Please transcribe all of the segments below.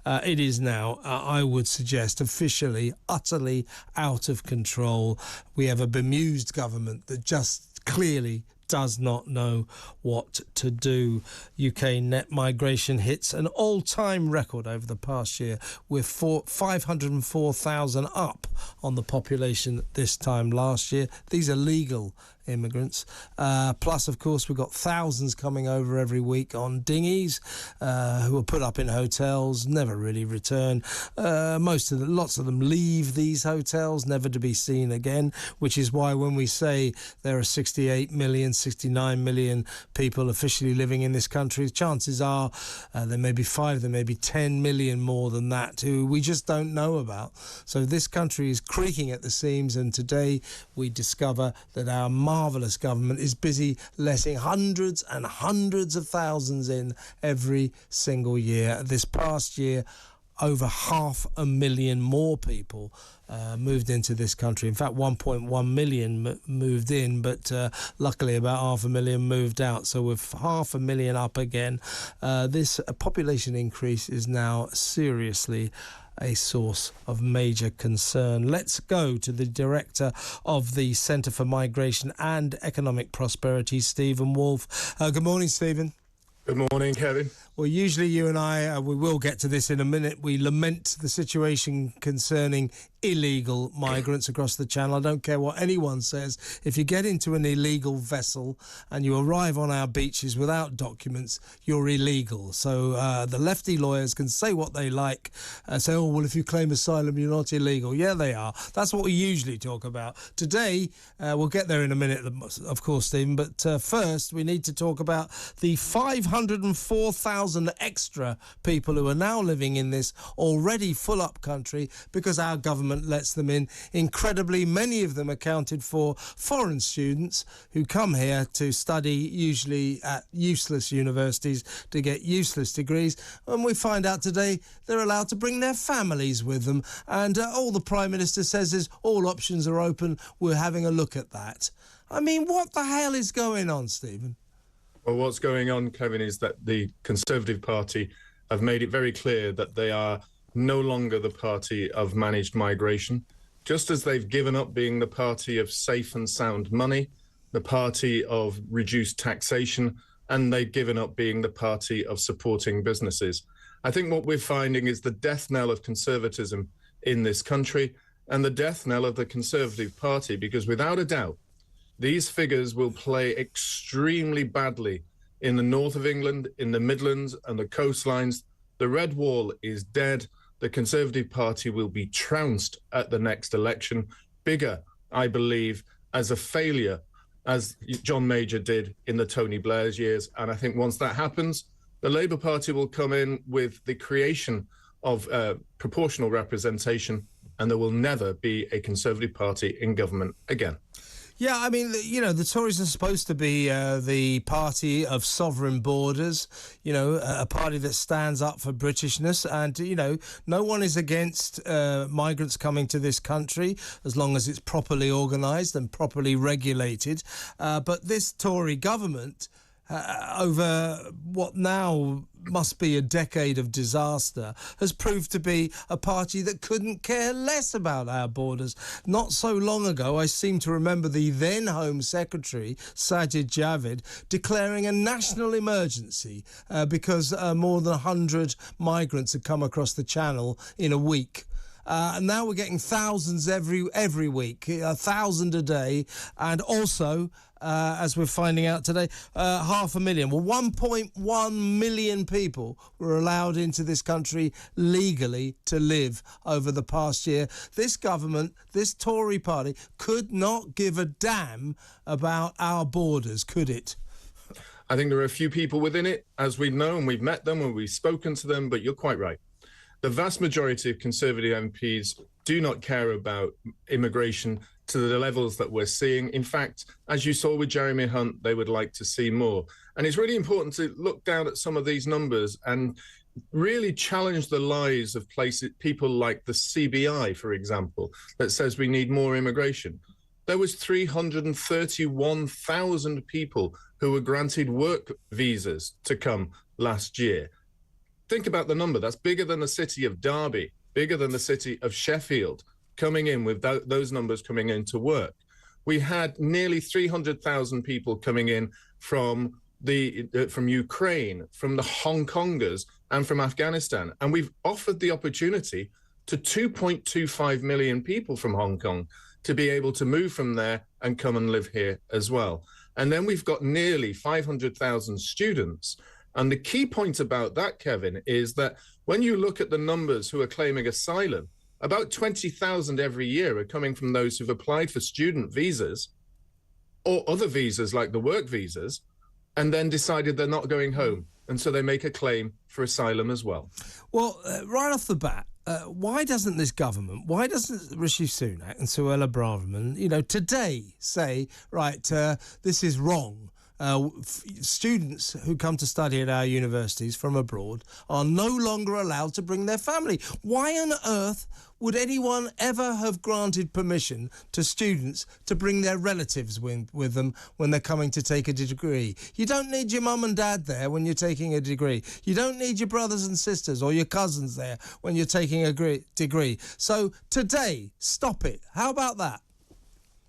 It is now, I would suggest, officially, utterly out of control. We have a bemused government that just clearly does not know what to do. UK net migration hits an all-time record over the past year, with 504,000 up on the population this time last year. These are legal immigrants. Plus, of course, we've got thousands coming over every week on dinghies who are put up in hotels, never really return. Lots of them leave these hotels, never to be seen again, which is why when we say there are 68 million, 69 million people officially living in this country, chances are there may be 5, there may be 10 million more than that who we just don't know about. So this country is creaking at the seams, and today we discover that our marvellous government is busy letting hundreds and hundreds of thousands in every single year. This past year, over 500,000 more people moved into this country. In fact, 1.1 million moved in, but luckily about 500,000 moved out. So with 500,000 up again, this population increase is now seriously a source of major concern. Let's go to the director of the Centre for Migration and Economic Prosperity, Stephen Wolfe. Good morning, Stephen. Good morning, Kevin. Well, usually you and I, we will get to this in a minute, we lament the situation concerning illegal migrants across the Channel. I don't care what anyone says. If you get into an illegal vessel and you arrive on our beaches without documents, you're illegal. So the lefty lawyers can say what they like, say, oh, well, if you claim asylum, you're not illegal. Yeah, they are. That's what we usually talk about. Today, we'll get there in a minute, of course, Stephen, but first we need to talk about the 504,000 extra people who are now living in this already full-up country because our government lets them in. Incredibly, many of them accounted for foreign students who come here to study, usually at useless universities, to get useless degrees. And we find out today they're allowed to bring their families with them. And all the Prime Minister says is all options are open. We're having a look at that. I mean, what the hell is going on, Stephen? Well, what's going on, Kevin, is that the Conservative Party have made it very clear that they are no longer the party of managed migration. Just as they've given up being the party of safe and sound money, the party of reduced taxation, and they've given up being the party of supporting businesses. I think what we're finding is the death knell of conservatism in this country and the death knell of the Conservative Party, because without a doubt, these figures will play extremely badly in the north of England, in the Midlands and the coastlines. The Red Wall is dead. The Conservative Party will be trounced at the next election. Bigger, I believe, as a failure, as John Major did in the Tony Blair's years. And I think once that happens, the Labour Party will come in with the creation of proportional representation, and there will never be a Conservative Party in government again. Yeah, I mean, you know, the Tories are supposed to be the party of sovereign borders, you know, a party that stands up for Britishness. And, you know, no one is against migrants coming to this country as long as it's properly organised and properly regulated. But this Tory government, over what now must be a decade of disaster, has proved to be a party that couldn't care less about our borders. Not so long ago, I seem to remember the then Home Secretary, Sajid Javid, declaring a national emergency because more than 100 migrants had come across the Channel in a week. And now we're getting thousands every week, 1,000 a day, and also, as we're finding out today, 500,000. Well, 1.1 million people were allowed into this country legally to live over the past year. This government, this Tory party, could not give a damn about our borders, could it? I think there are a few people within it, as we know, and we've met them and we've spoken to them, but you're quite right. The vast majority of Conservative MPs do not care about immigration to the levels that we're seeing. In fact, as you saw with Jeremy Hunt, they would like to see more. And it's really important to look down at some of these numbers and really challenge the lies of people like the CBI, for example, that says we need more immigration. There was 331,000 people who were granted work visas to come last year. Think about the number. That's bigger than the city of Derby, bigger than the city of Sheffield, coming in with those numbers coming in to work. We had nearly 300,000 people coming in from Ukraine, from the Hong Kongers, and from Afghanistan. And we've offered the opportunity to 2.25 million people from Hong Kong to be able to move from there and come and live here as well. And then we've got nearly 500,000 students. And the key point about that, Kevin, is that when you look at the numbers who are claiming asylum, about 20,000 every year are coming from those who've applied for student visas or other visas like the work visas, and then decided they're not going home. And so they make a claim for asylum as well. Well, right off the bat, why doesn't this government, why doesn't Rishi Sunak and Suella Braverman, today say, right, this is wrong? Students who come to study at our universities from abroad are no longer allowed to bring their family. Why on earth would anyone ever have granted permission to students to bring their relatives with them when they're coming to take a degree? You don't need your mum and dad there when you're taking a degree. You don't need your brothers and sisters or your cousins there when you're taking a degree. So today, stop it. How about that?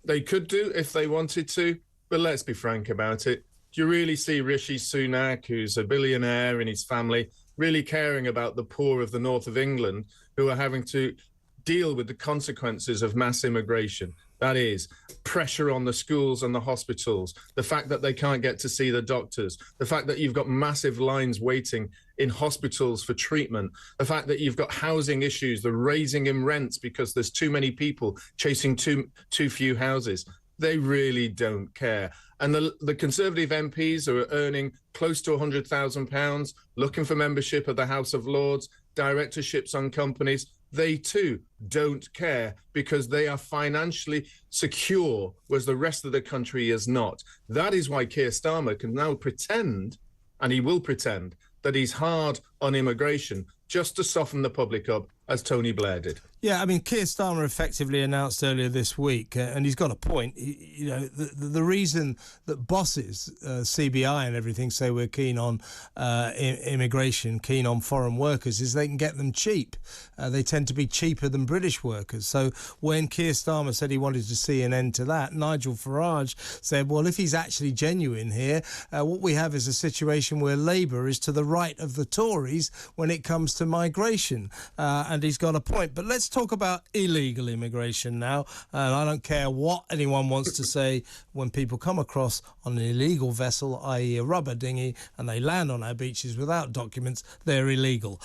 They could do if they wanted to. But let's be frank about it. Do you really see Rishi Sunak, who's a billionaire, and his family really caring about the poor of the north of England who are having to deal with the consequences of mass immigration? That is pressure on the schools and the hospitals, the fact that they can't get to see the doctors, the fact that you've got massive lines waiting in hospitals for treatment, the fact that you've got housing issues, the raising in rents because there's too many people chasing too few houses. They really don't care. And the Conservative MPs who are earning close to £100,000, looking for membership of the House of Lords, directorships on companies, they too don't care because they are financially secure, whereas the rest of the country is not. That is why Keir Starmer can now pretend, and he will pretend, that he's hard on immigration just to soften the public up, as Tony Blair did. Yeah, I mean, Keir Starmer effectively announced earlier this week, and he's got a point. The reason that bosses, CBI and everything, say we're keen on immigration, keen on foreign workers, is they can get them cheap. They tend to be cheaper than British workers. So when Keir Starmer said he wanted to see an end to that, Nigel Farage said, well, if he's actually genuine here, what we have is a situation where Labour is to the right of the Tories when it comes to migration. And he's got a point. But let's talk about illegal immigration now. And I don't care what anyone wants to say. When people come across on an illegal vessel, i.e. a rubber dinghy, and they land on our beaches without documents, they're illegal.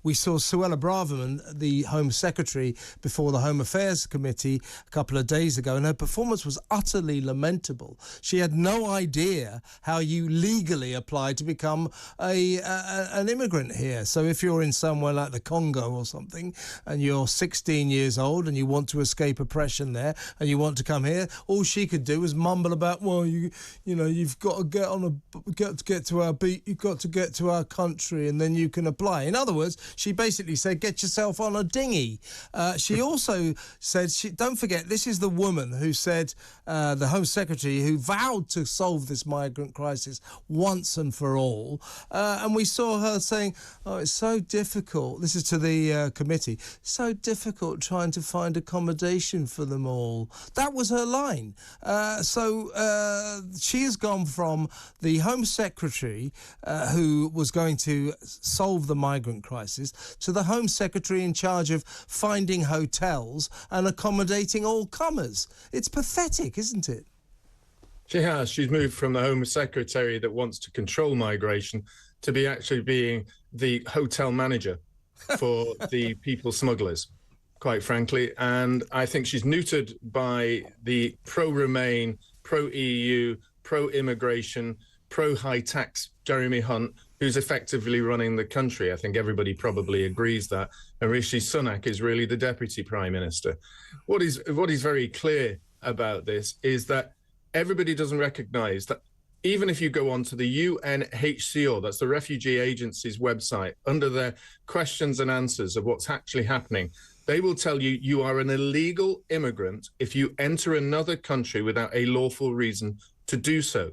We saw Suella Braverman, the Home Secretary, before the Home Affairs Committee a couple of days ago, and her performance was utterly lamentable. She had no idea how you legally apply to become an immigrant here. So if you're in somewhere like the Congo or something, and you're 16 years old and you want to escape oppression there, and you want to come here, all she could do was mumble about, well, you've got to get to our beat, you've got to get to our country, and then you can apply. In other words, she basically said, get yourself on a dinghy. She also said, don't forget, this is the woman who said, the Home Secretary, who vowed to solve this migrant crisis once and for all. And we saw her saying, oh, it's so difficult. This is to the committee. So difficult trying to find accommodation for them all. That was her line. So she has gone from the Home Secretary, who was going to solve the migrant crisis, to the Home Secretary in charge of finding hotels and accommodating all comers. It's pathetic, isn't it? She has. She's moved from the Home Secretary that wants to control migration to be actually being the hotel manager for the people smugglers, quite frankly. And I think she's neutered by the pro-Remain, pro-EU, pro-immigration, pro-high tax Jeremy Hunt, who's effectively running the country. I think everybody probably agrees that. And Rishi Sunak is really the Deputy Prime Minister. What is very clear about this is that everybody doesn't recognise that even if you go on to the UNHCR, that's the Refugee Agency's website, under their questions and answers of what's actually happening, they will tell you you are an illegal immigrant if you enter another country without a lawful reason to do so.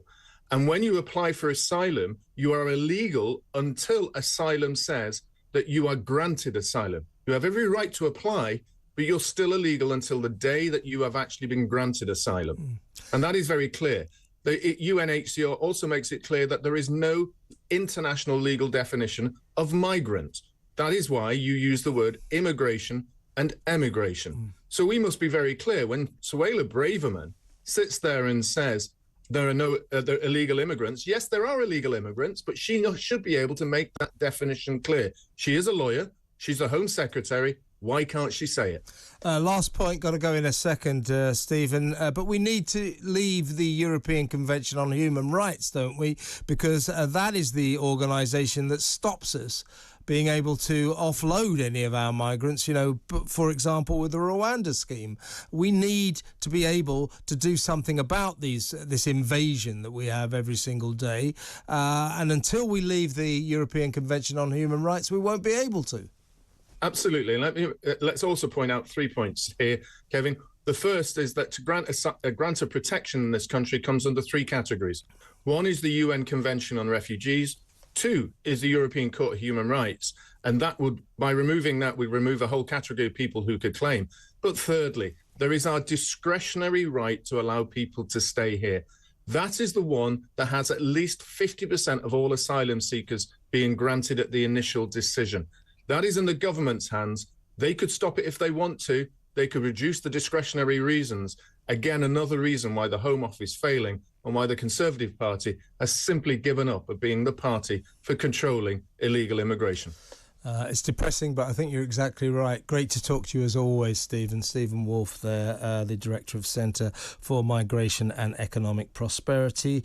And when you apply for asylum, you are illegal until asylum says that you are granted asylum. You have every right to apply, but you're still illegal until the day that you have actually been granted asylum. And that is very clear. The UNHCR also makes it clear that there is no international legal definition of migrant. That is why you use the word immigration and emigration. So we must be very clear. When Suella Braverman sits there and says there are no there are illegal immigrants, yes, there are illegal immigrants, but she should be able to make that definition clear. She is a lawyer. She's the Home Secretary. Why can't she say it? Last point, got to go in a second, Stephen, but we need to leave the European Convention on Human Rights, don't we? Because that is the organisation that stops us being able to offload any of our migrants, for example, with the Rwanda scheme. We need to be able to do something about this invasion that we have every single day. And until we leave the European Convention on Human Rights, we won't be able to. Absolutely. Let's also point out 3 points here, Kevin. The first is that to grant a grant of protection in this country comes under 3 categories. 1 is the UN Convention on Refugees. 2 is the European Court of Human Rights. And that would, by removing that, we remove a whole category of people who could claim. But thirdly, there is our discretionary right to allow people to stay here. That is the one that has at least 50% of all asylum seekers being granted at the initial decision. That is in the government's hands. They could stop it if they want to. They could reduce the discretionary reasons. Again, another reason why the Home Office is failing and why the Conservative Party has simply given up at being the party for controlling illegal immigration. It's depressing, but I think you're exactly right. Great to talk to you as always, Stephen. Stephen Wolfe there, the Director of Centre for Migration and Economic Prosperity.